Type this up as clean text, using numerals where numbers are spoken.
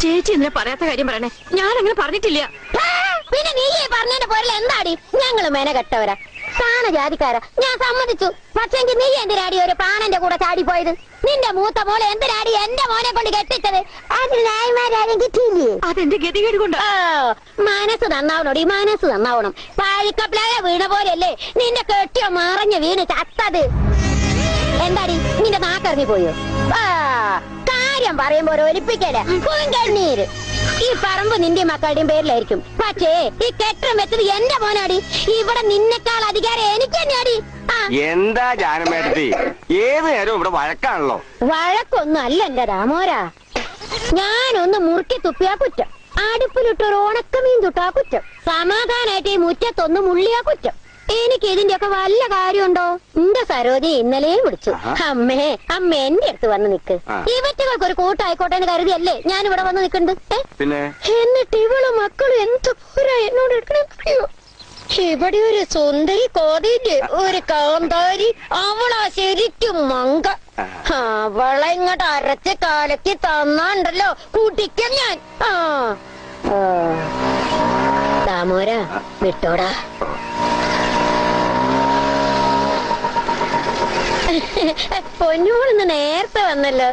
ചേച്ചി എന്തിനാ പറയാത്ത കാര്യം പറയണേ? ഞാൻ അങ്ങനെ പറഞ്ഞിട്ടില്ല. പിന്നെ നീ പറഞ്ഞതിന്റെ പോരല്ല എന്താടി? ഞങ്ങള് മെന കെട്ടവരാ, സ്ഥാന ജാതിക്കാരാ, ഞാൻ സമ്മതിച്ചു. പക്ഷെങ്കിൽ നീ എന്തിനാടി ഒരു പ്രാണന്റെ കൂടെ ചാടിപ്പോയത്? നിന്റെ മൂത്ത മോളെ എന്തിനാടി എന്റെ മോനെ കൊണ്ട് കെട്ടിച്ചത്? അതിന് ന്യായമാരും കിട്ടിയില്ലേ? അതെന്റെ ഗതികേട് കൊണ്ട്. മനസ്സ് നന്നാവണോടി, മനസ്സ് നന്നാവണം. പാഴിക്കപ്പിലായ വീണ പോലെയല്ലേ നിന്റെ കെട്ടിയോ മറഞ്ഞ് വീണ് ചത്തത്. എന്താടി നിന്റെ നാക്കിറങ്ങി പോയോ? കാര്യം പറയുമ്പോ ഒലിപ്പിക്കല കണ്ണീര്. ഈ പറമ്പ് നിന്റെ മക്കളുടെയും പേരിലായിരിക്കും, പക്ഷേ ഈ കെട്ടം വെച്ചത് എന്റെ മോനാടി. ഇവിടെ നിന്നെക്കാൾ അധികാരം എനിക്ക് തന്നെയാടി. എന്താ ജാനമേട്ടത്തി, ഏത് നേരവും ഇവിടെ വഴക്കാണല്ലോ. വഴക്കൊന്നും അല്ല എന്റെ രാമോരാ. ഞാനൊന്ന് മുറുക്കി തുപ്പിയാ കുറ്റം, അടുപ്പിലിട്ടൊരു ഉണക്കമീൻ തുട്ടാ കുറ്റം, സമാധാനായിട്ട് ഈ മുറ്റത്തൊന്ന് മുള്ളിയാ കുറ്റം. എനിക്ക് ഇതിന്റെയൊക്കെ വല്ല കാര്യമുണ്ടോ? എന്റെ സരോജി ഇന്നലെയും വിളിച്ചു. അമ്മ എന്റെ അടുത്ത് വന്ന് നിക്ക്, ഇവറ്റകൾക്ക് ഒരു കൂട്ടായിക്കോട്ടെ എന്ന് കരുതിയല്ലേ ഞാൻ ഇവിടെ വന്ന് നിക്കണ്ട്. എന്നിട്ട് ഇവളും മക്കളും എന്ത് പോരാ എന്നോട് എടുക്കണോ? ഇവിടെ ഒരു സുന്ദരി കോതിന്റെ ഒരു കാന്താരി, അവളാ ശരിക്കും മങ്ക. അവളെ ഇങ്ങോട്ട് അരച്ച് കാലക്കി തന്നാണ്ടല്ലോ കുടിക്കാം ഞാൻ. താമോരാ വിട്ടോടാ. പൊന്നുമോളിന്ന് നേരത്തെ വന്നല്ലോ.